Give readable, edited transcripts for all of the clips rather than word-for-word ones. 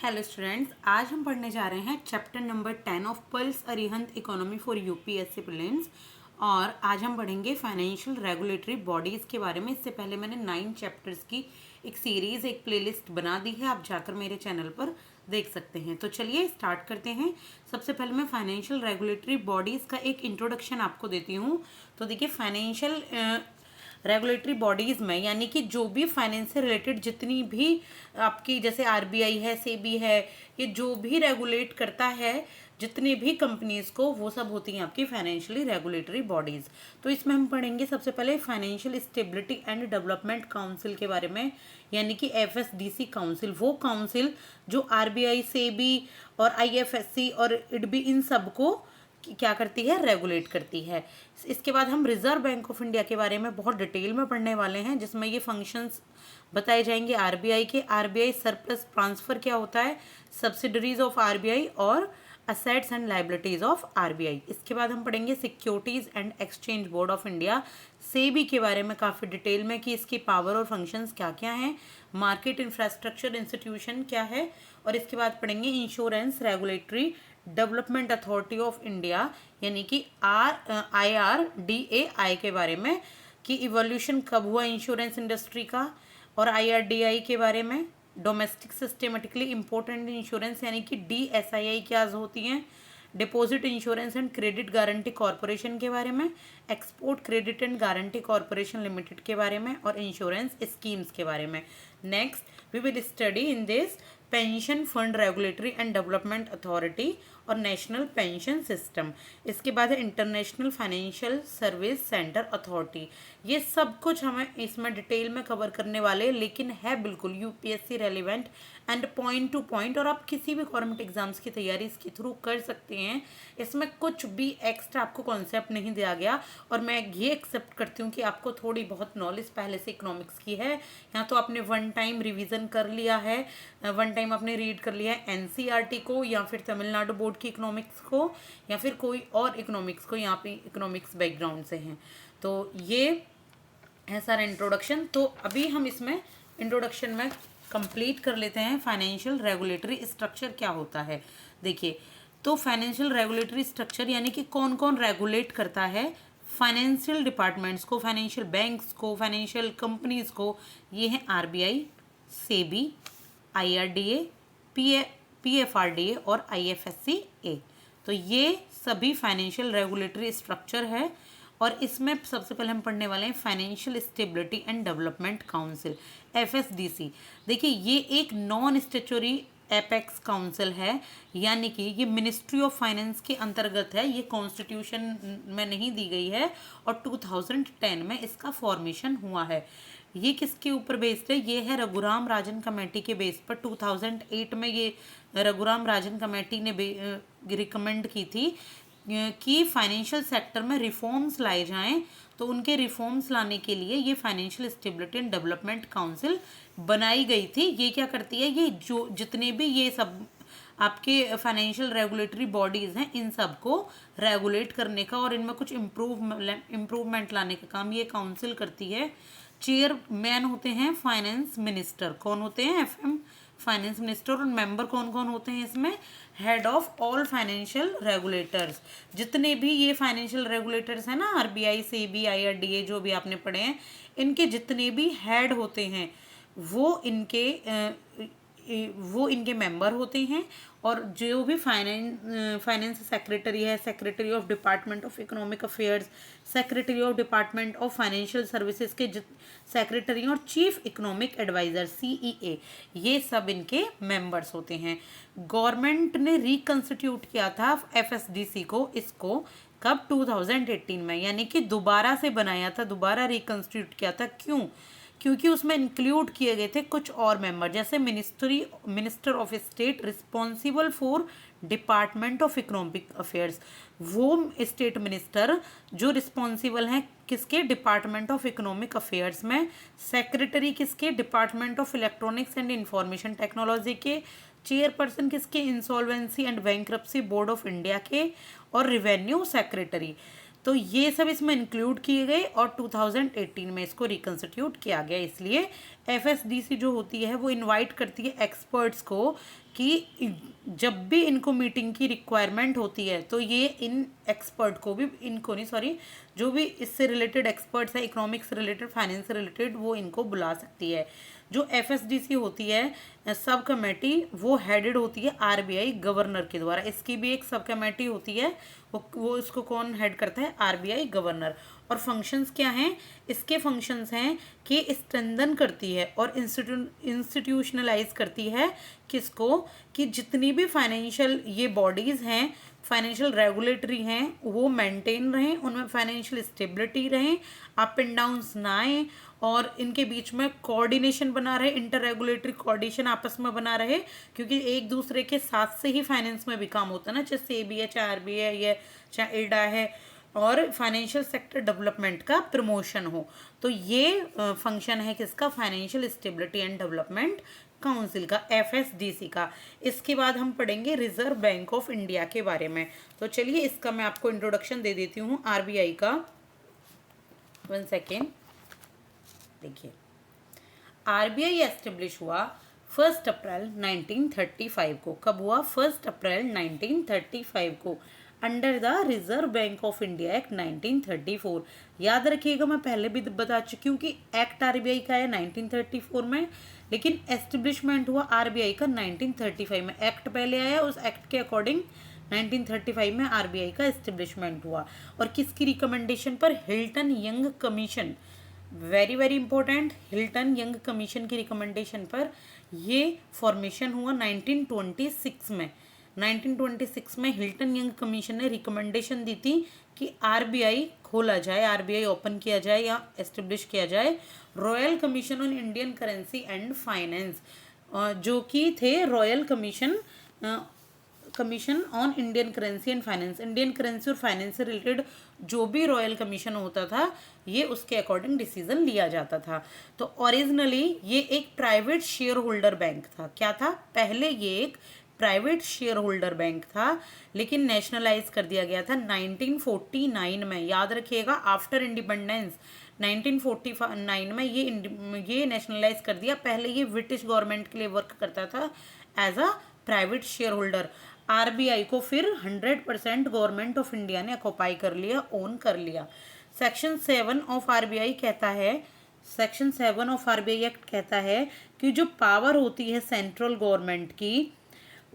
Hello students, आज हम पढ़ने जा रहे हैं chapter number 10 of pulse Arihant economy for UPSC prelims. और आज हम पढ़ेंगे फाइनेंशियल रेगुलेटरी बॉडीज़ के बारे में। इससे पहले मैंने 9 चैप्टर्स की एक सीरीज़, एक प्लेलिस्ट बना दी है, आप जाकर मेरे चैनल पर देख सकते हैं। तो चलिए स्टार्ट करते हैं। सबसे पहले मैं फाइनेंशियल रेगुलेटरी बॉडीज़ का एक इंट्रोडक्शन आपको देती हूँ। तो देखिए, फाइनेंशियल रेगुलेटरी बॉडीज़ में यानी कि जो भी फाइनेंस से रिलेटेड जितनी भी आपकी जैसे आरबीआई है, सेबी है, ये जो भी रेगुलेट करता है जितनी भी कंपनीज को, वो सब होती हैं आपकी फाइनेंशियली रेगुलेटरी बॉडीज़। तो इसमें हम पढ़ेंगे सबसे पहले financial stability and development council के बारे में, यानी कि एफएसडीसी काउंसिल। वो काउंसिल जो आरबीआई, सेबी और आईएफएससी और इडबी इन सबको क्या करती है, रेगुलेट करती है। इसके बाद हम रिजर्व बैंक ऑफ इंडिया के बारे में बहुत डिटेल में पढ़ने वाले हैं, जिसमें ये फंक्शंस बताए जाएंगे आरबीआई के। आरबीआई सरप्लस ट्रांसफर क्या होता है, सब्सिडरीज ऑफ आरबीआई और assets and liabilities of RBI. इसके बाद हम पढ़ेंगे securities and exchange board of India, SEBI के बारे में काफ़ी डिटेल में कि इसकी पावर और फंक्शंस क्या क्या हैं। मार्केट इंफ्रास्ट्रक्चर इंस्टीट्यूशन क्या है। और इसके बाद पढ़ेंगे insurance regulatory development authority of India, यानी कि IRDAI के बारे में कि इवोल्यूशन कब हुआ इंश्योरेंस इंडस्ट्री का। और IRDAI के बारे में डोमेस्टिक सिस्टमेटिकली इम्पोर्टेंट इंश्योरेंस यानी कि DSII क्या होती हैं। Deposit insurance and credit guarantee corporation के बारे में, export credit and guarantee corporation limited के बारे में और इंश्योरेंस स्कीम्स के बारे में। Next we will study in this pension fund regulatory and development authority और नेशनल पेंशन सिस्टम। इसके बाद है international financial service centre authority. ये सब कुछ हमें इसमें डिटेल में कवर करने वाले, लेकिन है बिल्कुल UPSC relevant and point two point, और आप किसी भी गवर्नमेंट एग्जाम्स की तैयारी इसके थ्रू कर सकते हैं। इसमें कुछ भी एक्स्ट्रा आपको कॉन्सेप्ट नहीं दिया गया, और मैं ये एक्सेप्ट करती हूँ कि आपको थोड़ी बहुत नॉलेज पहले से इकोनॉमिक्स की है। यहाँ तो आपने वन टाइम रिवीजन कर लिया है, वन टाइम आपने रीड कर लिया है एनसीईआरटी को, या फिर तमिलनाडु बोर्ड की इकोनॉमिक्स को, या फिर कोई और इकोनॉमिक्स को, यहाँ पे इकोनॉमिक्स बैकग्राउंड से हैं। तो ये है सारा इंट्रोडक्शन। तो अभी हम इसमें इंट्रोडक्शन में कंप्लीट कर लेते हैं फाइनेंशियल रेगुलेटरी स्ट्रक्चर क्या होता है। देखिए, तो फाइनेंशियल रेगुलेटरी स्ट्रक्चर यानी कि कौन कौन रेगुलेट करता है फाइनेंशियल डिपार्टमेंट्स को, फाइनेंशियल बैंक्स को, फाइनेंशियल कंपनीज को। ये हैं आरबीआई, सेबी, IRDA, PFRDA और IFSCA। तो ये सभी फाइनेंशियल रेगुलेटरी स्ट्रक्चर है। और इसमें सबसे पहले हम पढ़ने वाले हैं financial stability and development council, FSDC। देखिए, ये एक नॉन स्टेचुटरी एपेक्स काउंसिल है, यानी कि ये मिनिस्ट्री ऑफ फाइनेंस के अंतर्गत है। ये कॉन्स्टिट्यूशन में नहीं दी गई है, और 2010 में इसका फॉर्मेशन हुआ है। ये किसके ऊपर बेस्ड है, ये है रघुराम राजन कमेटी के बेस पर। 2008 में ये रघुराम राजन कमेटी ने रिकमेंड की थी कि फाइनेंशियल सेक्टर में रिफॉर्म्स लाए जाएं। तो उनके रिफॉर्म्स लाने के लिए ये financial stability and development council बनाई गई थी। ये क्या करती है, ये जो जितने भी ये सब आपके फाइनेंशियल रेगुलेटरी बॉडीज़ हैं, इन सब को रेगुलेट करने का और इनमें कुछ इम्प्रूवमेंट लाने का काम ये काउंसिल करती है। चेयरमैन होते हैं फाइनेंस मिनिस्टर। कौन होते हैं, FM फाइनेंस मिनिस्टर। और मेंबर कौन कौन होते हैं इसमें, head of all financial regulators. जितने भी ये फाइनेंशियल रेगुलेटर्स हैं ना, आरबीआई, सेबी, IRDA, जो भी आपने पढ़े हैं, इनके जितने भी हेड होते हैं वो इनके मेंबर होते हैं। और जो भी फाइनेंस सेक्रेटरी है, secretary of department of economic affairs, secretary of department of financial services के सेक्रेटरी और चीफ इकोनॉमिक एडवाइजर CEA, ये सब इनके मेंबर्स होते हैं। गवर्नमेंट ने रिकंस्टिट्यूट किया था FSDC को, इसको कब, 2018 में, यानी कि दोबारा से बनाया था, दोबारा रिकंस्टिट्यूट किया था। क्यों, क्योंकि उसमें इंक्लूड किए गए थे कुछ और मेंबर, जैसे minister of state responsible for department of economic affairs. वो स्टेट मिनिस्टर जो रिस्पॉन्सिबल हैं किसके, डिपार्टमेंट ऑफ इकोनॉमिक अफेयर्स में। सेक्रेटरी किसके, department of electronics and information technology के। चेयरपर्सन किसके, insolvency and bankruptcy board of India के। और रिवेन्यू सेक्रेटरी। तो ये सब इसमें इंक्लूड किए गए और 2018 में इसको रिकंस्टिट्यूट किया गया। इसलिए एफएसडीसी जो होती है वो इनवाइट करती है एक्सपर्ट्स को कि जब भी इनको मीटिंग की रिक्वायरमेंट होती है तो ये इन एक्सपर्ट को भी, इनको नहीं सॉरी, जो भी इससे रिलेटेड एक्सपर्ट्स हैं, इकोनॉमिक्स से रिलेटेड, फाइनेंस से रिलेटेड, वो इनको बुला सकती है। जो एफएसडीसी होती है सब कमेटी, वो हेडेड होती है आरबीआई गवर्नर के द्वारा। इसकी भी एक सब कमेटी होती है, वो इसको कौन हेड करता है? RBI governor. और फंक्शंस क्या हैं इसके? फंक्शंस हैं कि स्ट्रेंथन करती है और इंस्टीट्यूशनलाइज करती है किसको? कि जितनी भी फाइनेंशियल ये बॉडीज़ हैं, फाइनेंशियल रेगुलेटरी हैं, वो मेंटेन रहें, उनमें फाइनेंशियल स्टेबिलिटी रहें, अप एंड डाउन्स ना आए, और इनके बीच में कोऑर्डिनेशन बना रहे, इंटर रेगुलेटरी कोऑर्डिनेशन आपस में बना रहे, क्योंकि एक दूसरे के साथ से ही फाइनेंस में भी काम होता है ना, चाहे सेबी है, चाहे आरबीआई है, चाहे इरडा है, और फाइनेंशियल सेक्टर डेवलपमेंट का प्रमोशन हो। तो ये फंक्शन है किसका? Financial stability and development council का, एफएसडीसी का। इसके बाद हम पढ़ेंगे रिजर्व बैंक ऑफ इंडिया के बारे में। तो चलिए इसका मैं आपको इंट्रोडक्शन दे देती हूँ आरबीआई का। 1 सेकेंड, देखिए आरबीआई एस्टेब्लिश हुआ 1 अप्रैल 1935 को। कब हुआ? 1 अप्रैल 1935 को, under the reserve bank of India act 1934। याद रखिएगा, मैं पहले भी बता चुकी हूँ कि एक्ट आरबीआई का है 1934 में, लेकिन एस्टेब्लिशमेंट हुआ आरबीआई का 1935 में। एक्ट पहले आया, उस एक्ट के अकॉर्डिंग 1935 में आरबीआई का एस्टेब्लिशमेंट हुआ। और किसकी रिकमेंडेशन पर? Hilton young commission, very very important, Hilton young commission की रिकमेंडेशन पर ये फॉर्मेशन हुआ 1926 में। 1926 में हिल्टन यंग कमीशन ने रिकमेंडेशन दी थी कि आरबीआई खोला जाए, आरबीआई ओपन किया जाए या एस्टेब्लिश किया जाए। Royal commission on Indian currency and finance, जो कि थे royal commission on Indian currency and finance, Indian currency और फाइनेंस से रिलेटेड जो भी रॉयल कमीशन होता था, ये उसके अकॉर्डिंग डिसीजन लिया जाता था। तो ओरिजिनली ये एक प्राइवेट शेयर होल्डर बैंक था। क्या था? पहले ये एक प्राइवेट शेयर होल्डर बैंक था, लेकिन नेशनलाइज कर दिया गया था 1949 में। याद रखिएगा, आफ्टर इंडिपेंडेंस 1949 में ये नेशनलाइज कर दिया। पहले ये ब्रिटिश गवर्नमेंट के लिए वर्क करता था as a private share holder. RBI को फिर 100% गवर्नमेंट ऑफ इंडिया ने ऑक्युपाई कर लिया, ओन कर लिया। सेक्शन 7 ऑफ आरबीआई कहता है, सेक्शन 7 ऑफ आरबीआई एक्ट कहता है कि जो पावर होती है सेंट्रल गवर्नमेंट की,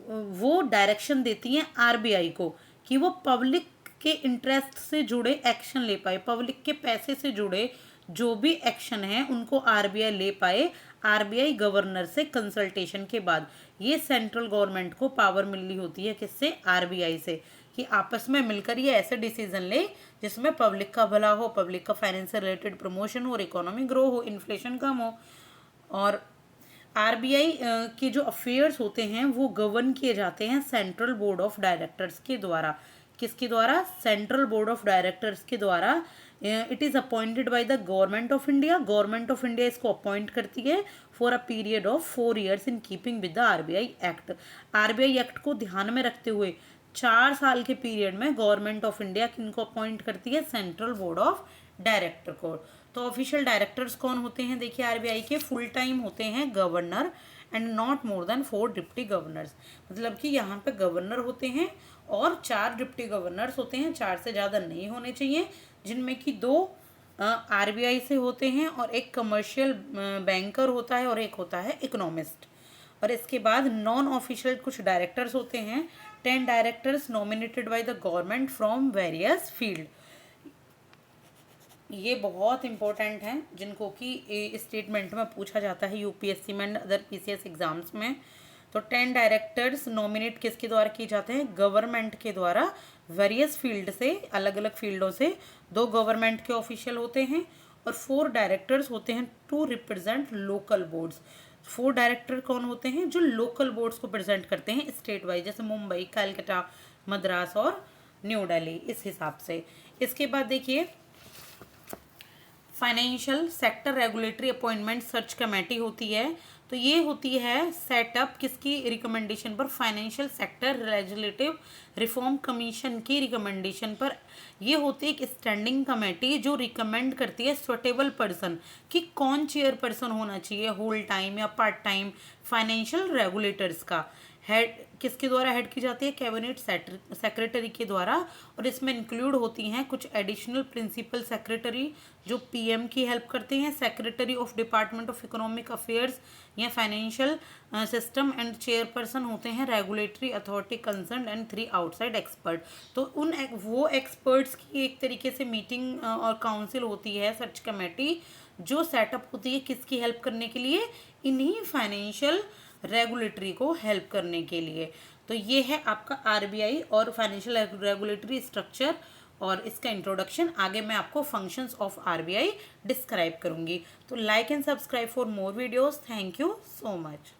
वो डायरेक्शन देती हैं आरबीआई को कि वो पब्लिक के इंटरेस्ट से जुड़े एक्शन ले पाए, पब्लिक के पैसे से जुड़े जो भी एक्शन है उनको आरबीआई ले पाए, आरबीआई गवर्नर से कंसल्टेशन के बाद। ये सेंट्रल गवर्नमेंट को पावर मिली होती है किससे? आरबीआई से, कि आपस में मिलकर ये ऐसे डिसीजन ले जिसमें पब्लिक का भला हो, पब्लिक का फाइनेंस से रिलेटेड प्रमोशन हो और इकोनॉमी ग्रो हो, इन्फ्लेशन कम हो। और आरबीआई के जो अफेयर्स होते हैं वो गवर्न किए जाते हैं सेंट्रल बोर्ड ऑफ डायरेक्टर्स के द्वारा। किसके द्वारा? सेंट्रल बोर्ड ऑफ डायरेक्टर्स के द्वारा। It is appointed by the government of India. Government of India इसको अपॉइंट करती है for a period of 4 years in keeping with the RBI act. RBI act को ध्यान में रखते हुए 4 साल के पीरियड में गवर्नमेंट ऑफ इंडिया किनको अपॉइंट करती है? सेंट्रल बोर्ड ऑफ डायरेक्टर को। तो ऑफिशियल डायरेक्टर्स कौन होते हैं? देखिए आरबीआई के फुल टाइम होते हैं governor and not more than 4 deputy governors. मतलब कि यहाँ पे गवर्नर होते हैं और 4 डिप्टी गवर्नर्स होते हैं, 4 से ज़्यादा नहीं होने चाहिए, जिनमें कि 2 आरबीआई से होते हैं और एक कमर्शियल बैंकर होता है और एक होता है इकोनॉमिस्ट। और इसके बाद नॉन ऑफिशियल कुछ डायरेक्टर्स होते हैं, 10 directors nominated by the government from various field. ये बहुत इंपॉर्टेंट हैं जिनको कि स्टेटमेंट में पूछा जाता है यूपीएससी में एंड अदर पीसीएस एग्जाम्स में। तो 10 डायरेक्टर्स नॉमिनेट किसके द्वारा किए जाते हैं? गवर्नमेंट के द्वारा, वेरियस फील्ड से, अलग अलग फील्डों से। 2 गवर्नमेंट के ऑफिशियल होते हैं और 4 डायरेक्टर्स होते हैं to represent local boards. 4 director कौन होते हैं? जो लोकल बोर्ड्स को प्रेजेंट करते हैं स्टेट वाइज, जैसे मुंबई, कलकत्ता, मद्रास और न्यू दिल्ली, इस हिसाब से। इसके बाद देखिए financial sector regulatory appointment search committee होती है। तो ये होती है सेटअप किसकी रिकमेंडेशन पर, financial sector regulative reform commission की रिकमेंडेशन पर। ये होती है एक स्टैंडिंग कमेटी जो रिकमेंड करती है सुटेबल पर्सन कि कौन चेयरपर्सन होना चाहिए, होल टाइम या पार्ट टाइम फाइनेंशियल रेगुलेटर्स का। हेड किसके द्वारा हेड की जाती है, कैबिनेट सेक्रेटरी के द्वारा। और इसमें इंक्लूड होती हैं कुछ एडिशनल प्रिंसिपल सेक्रेटरी जो पीएम की हेल्प करते हैं, secretary of department of economic affairs या फाइनेंशियल सिस्टम, एंड चेयरपर्सन होते हैं regulatory authority concern and 3 outside expert. तो वो एक्सपर्ट्स की एक तरीके से मीटिंग और काउंसिल होती है, सर्च कमेटी, जो सेटअप होती है किसकी हेल्प करने के लिए, इन्हीं फाइनेंशियल रेगुलेटरी को हेल्प करने के लिए। तो ये है आपका आरबीआई और फाइनेंशियल रेगुलेटरी स्ट्रक्चर और इसका इंट्रोडक्शन। आगे मैं आपको फंक्शंस ऑफ आरबीआई डिस्क्राइब करूंगी। तो like and subscribe for more videos. Thank you so much.